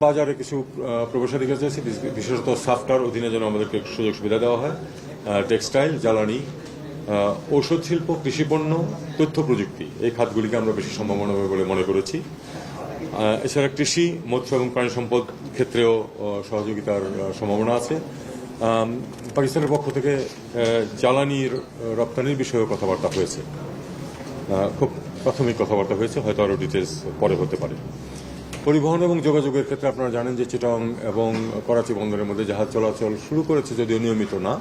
বাজারে কিছু প্রবেশাধিকার চাইছি, বিশেষত সাফটার অধীনে যেন আমাদেরকে সুযোগ সুবিধা দেওয়া হয়। টেক্সটাইল, জ্বালানি, ঔষধ শিল্প, কৃষিপণ্য, তথ্য প্রযুক্তি, এই খাতগুলিকে আমরা বেশি সম্ভাবনা হবে বলে মনে করেছি। এছাড়া কৃষি, মৎস্য এবং প্রাণী সম্পদ ক্ষেত্রেও সহযোগিতার সম্ভাবনা আছে। পাকিস্তানের পক্ষ থেকে জ্বালানির রপ্তানির বিষয়েও কথাবার্তা হয়েছে, খুব প্রাথমিক কথাবার্তা হয়েছে, হয়তো আরও ডিটেলস পরে হতে পারে। পরিবহন এবং যোগাযোগের ক্ষেত্রে আপনারা জানেন যে চিটাগং এবং করাচি বন্দরের মধ্যে জাহাজ চলাচল শুরু করেছে, যদিও নিয়মিত না।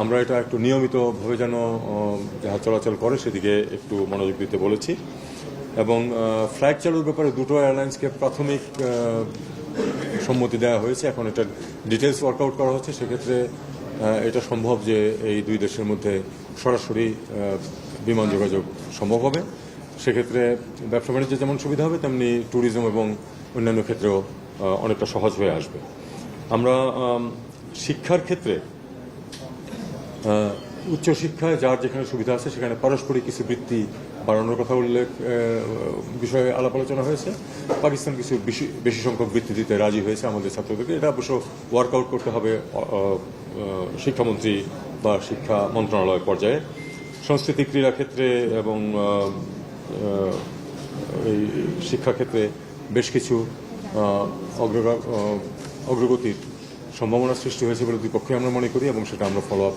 আমরা এটা একটু নিয়মিতভাবে যেন জাহাজ চলাচল করে সেদিকে একটু মনোযোগ দিতে বলেছি। এবং ফ্লাইট চালুর ব্যাপারে দুটো এয়ারলাইন্সকে প্রাথমিক সম্মতি দেওয়া হয়েছে। এখন এটা ডিটেলস ওয়ার্কআউট করা হচ্ছে। সেক্ষেত্রে এটা সম্ভব যে এই দুই দেশের মধ্যে সরাসরি বিমান যোগাযোগ সম্ভব হবে। সেক্ষেত্রে ব্যবসা বাণিজ্যে যেমন সুবিধা হবে, তেমনি ট্যুরিজম এবং অন্যান্য ক্ষেত্রেও অনেকটা সহজ হয়ে আসবে। আমরা শিক্ষার ক্ষেত্রে উচ্চশিক্ষায় যার যেখানে সুবিধা আছে সেখানে পারস্পরিক কিছু বৃত্তি বাড়ানোর কথা বিষয়ে আলাপ আলোচনা হয়েছে। পাকিস্তান কিছু বেশি সংখ্যক বৃত্তি দিতে রাজি হয়েছে আমাদের ছাত্রদেরকে। এটা অবশ্য ওয়ার্কআউট করতে হবে শিক্ষামন্ত্রী বা শিক্ষা মন্ত্রণালয় পর্যায়ে। সংস্কৃতি, ক্রীড়া ক্ষেত্রে এবং এই শিক্ষাক্ষেত্রে বেশ কিছু অগ্রগতির সম্ভাবনা সৃষ্টি হয়েছে বলে দুই পক্ষে আমরা মনে করি, এবং সেটা আমরা ফলো আপ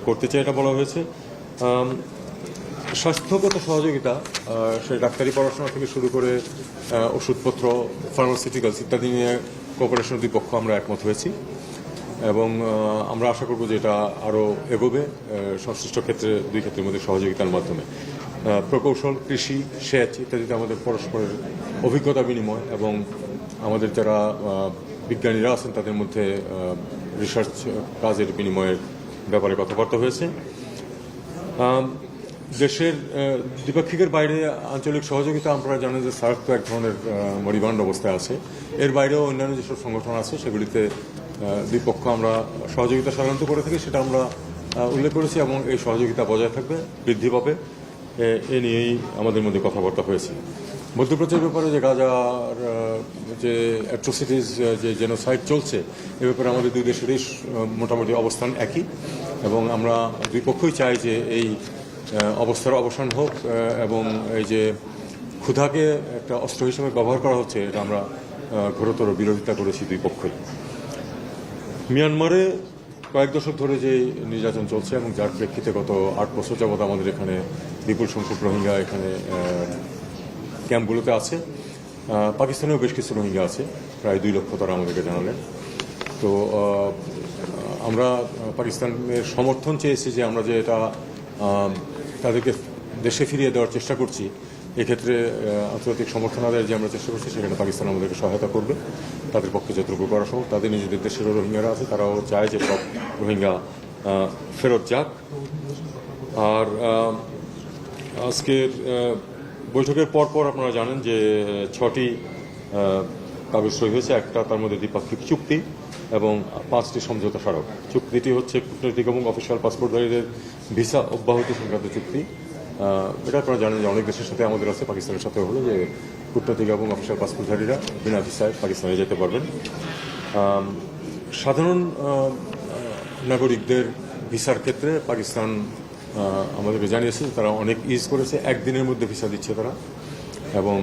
করতে চাই, এটা বলা হয়েছে। স্বাস্থ্যগত সহযোগিতা, সে ডাক্তারি পড়াশোনা থেকে শুরু করে ওষুধপত্র, ফার্মাসিউটিক্যালস ইত্যাদি নিয়ে কোঅপারেশন দুই পক্ষ আমরা একমত হয়েছি, এবং আমরা আশা করব যে এটা আরও এগোবে সংশ্লিষ্ট ক্ষেত্রে, দুই ক্ষেত্রের মধ্যে সহযোগিতার মাধ্যমে। প্রকৌশল, কৃষি, সেচ ইত্যাদিতে আমাদের পরস্পরের অভিজ্ঞতা বিনিময় এবং আমাদের যারা বিজ্ঞানীরা আছেন তাদের মধ্যে রিসার্চ কাজের বিনিময়ের ব্যাপারে কথাবার্তা হয়েছে। দেশের দ্বিপাক্ষিকের বাইরে আঞ্চলিক সহযোগিতা, আপনারা জানেন যে সার্ক তো এক ধরনের মরিবান্ড অবস্থায় আছে। এর বাইরেও অন্যান্য যেসব সংগঠন আছে সেগুলিতে দুই পক্ষ আমরা সহযোগিতা সাধারণত করে থাকি, সেটা আমরা উল্লেখ করেছি, এবং এই সহযোগিতা বজায় থাকবে, বৃদ্ধি পাবে, এ নিয়েই আমাদের মধ্যে কথাবার্তা হয়েছে। মধ্যপ্রাচ্যের ব্যাপারে যে গাজার যে অ্যাট্রোসিটিস, যে জেনোসাইড চলছে, এ ব্যাপারে আমাদের দুই দেশেরই মোটামুটি অবস্থান একই, এবং আমরা দুই পক্ষই চাই যে এই অবস্থার অবসান হোক, এবং এই যে ক্ষুধাকে একটা অস্ত্র হিসেবে ব্যবহার করা হচ্ছে, এটা আমরা ঘোরতর বিরোধিতা করেছি দুই পক্ষই। মিয়ানমারে কয়েক দশক ধরে যে নির্যাতন চলছে, এবং যার প্রেক্ষিতে গত 8 বছর যাবৎ আমাদের এখানে বিপুল সংখ্যক রোহিঙ্গা এখানে ক্যাম্পগুলোতে আছে। পাকিস্তানেও বেশ কিছু রোহিঙ্গা আছে, প্রায় 2 লক্ষ তারা আমাদেরকে জানালেন। তো আমরা পাকিস্তানের সমর্থন চেয়েছি যে আমরা যে এটা তাদেরকে দেশে ফিরিয়ে দেওয়ার চেষ্টা করছি, এক্ষেত্রে আন্তর্জাতিক সমর্থন আদায়ের যে আমরা চেষ্টা করছি, সেখানে পাকিস্তান আমাদেরকে সহায়তা করবে তাদের পক্ষে যতটুকু করা সম্ভব। তাদের নিজেদের দেশেরও রোহিঙ্গারা আছে, তারাও চায় যে সব রোহিঙ্গা ফেরত যাক। আর আজকের বৈঠকের পরপর আপনারা জানেন যে 6টি কাগজ সই হয়েছে, একটা তার মধ্যে দ্বিপাক্ষিক চুক্তি এবং 5টি সমঝোতা স্মারক। চুক্তিটি হচ্ছে কূটনৈতিক এবং অফিসিয়াল পাসপোর্টধারীদের ভিসা অব্যাহতি সংক্রান্ত চুক্তি। এটা আপনারা জানেন যে অনেক দেশের সাথে আমাদের আছে, পাকিস্তানের সাথে হলো যে কূটনৈতিক এবং অফিসিয়াল পাসপোর্টধারীরা বিনা ভিসায় পাকিস্তানে যেতে পারবেন। সাধারণ নাগরিকদের ভিসার ক্ষেত্রে পাকিস্তান আমাদেরকে জানিয়েছে তারা অনেক ইজ করেছে, একদিনের মধ্যে ভিসা দিচ্ছে তারা, এবং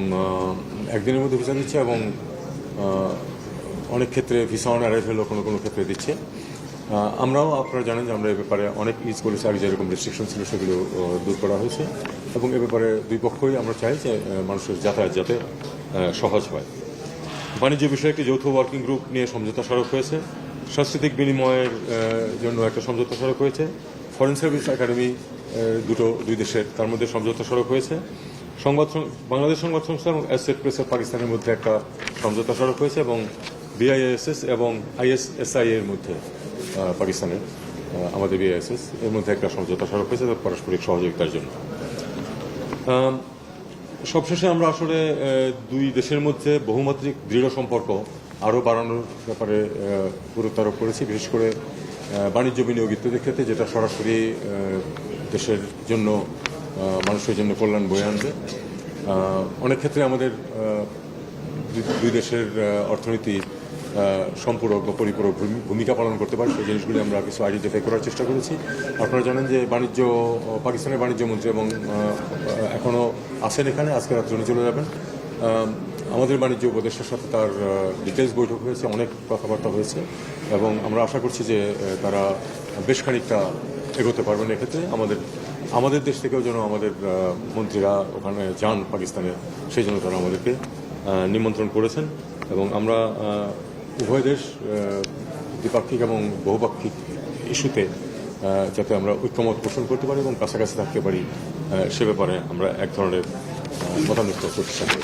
একদিনের মধ্যে ভিসা দিচ্ছে, এবং অনেক ক্ষেত্রে ভিসা অন অ্যারাইভেলও কোনো কোনো ক্ষেত্রে দিচ্ছে। আমরাও, আপনারা জানেন যে আমরা এ ব্যাপারে অনেক ইজ করেছি, আগে যেরকম রেস্ট্রিকশন ছিল সেগুলো দূর করা হয়েছে, এবং এ ব্যাপারে দুই পক্ষই আমরা চাই যে মানুষের যাতায়াত যাতে সহজ হয়। বাণিজ্য বিষয়ে একটি যৌথ ওয়ার্কিং গ্রুপ নিয়ে সমঝোতা স্মারক হয়েছে। সাংস্কৃতিক বিনিময়ের জন্য একটা সমঝোতা স্মারক হয়েছে। ফরেন সার্ভিস একাডেমি দুই দেশের, তার মধ্যে সমঝোতা স্মারক হয়েছে। বাংলাদেশ সংবাদ সংস্থা এবং অ্যাসোসিয়েট প্রেসের পাকিস্তানের মধ্যে একটা সমঝোতা স্মারক হয়েছে, এবং বিআইএসএস এবং আইএসএসআই এর মধ্যে পাকিস্তানের আমাদের বিআইএসএস এর মধ্যে একটা সমঝোতা স্মারক হয়েছে পারস্পরিক সহযোগিতার জন্য। সবশেষে আমরা আসলে দুই দেশের মধ্যে বহুমাত্রিক দৃঢ় সম্পর্ক আরও বাড়ানোর ব্যাপারে গুরুত্ব আরোপ করেছি, বিশেষ করে বাণিজ্য বিনিয়োগ ইত্যাদির ক্ষেত্রে, যেটা সরাসরি দেশের জন্য, মানুষের জন্য কল্যাণ বয়ে আনবে। অনেক ক্ষেত্রে আমাদের দুই দেশের অর্থনীতি সম্পূরক বা পরিপূরক ভূমিকা পালন করতে পারে সেই জিনিসগুলি আমরা কিছু আইডেন্টিফাই করার চেষ্টা করেছি। আপনারা জানেন যে পাকিস্তানের বাণিজ্য মন্ত্রী এবং এখনও আছেন এখানে, আজকে রাত্রে উনি চলে যাবেন। আমাদের বাণিজ্য উপদেষ্টার সাথে তার ডিটেলস বৈঠক হয়েছে, অনেক কথাবার্তা হয়েছে এবং আমরা আশা করছি যে তারা বেশ খানিকটা এগোতে পারবেন এক্ষেত্রে। আমাদের দেশ থেকেও যেন আমাদের মন্ত্রীরা ওখানে যান পাকিস্তানে, সেই জন্য তারা আমাদেরকে নিমন্ত্রণ করেছেন এবং আমরা উভয় দেশ দ্বিপাক্ষিক এবং বহুপাক্ষিক ইস্যুতে যাতে আমরা ঐক্যমত পোষণ করতে পারি এবং কাছাকাছি থাকতে পারি সে ব্যাপারে আমরা এক ধরনের মতানৈক্য প্রতিষ্ঠা করেছি।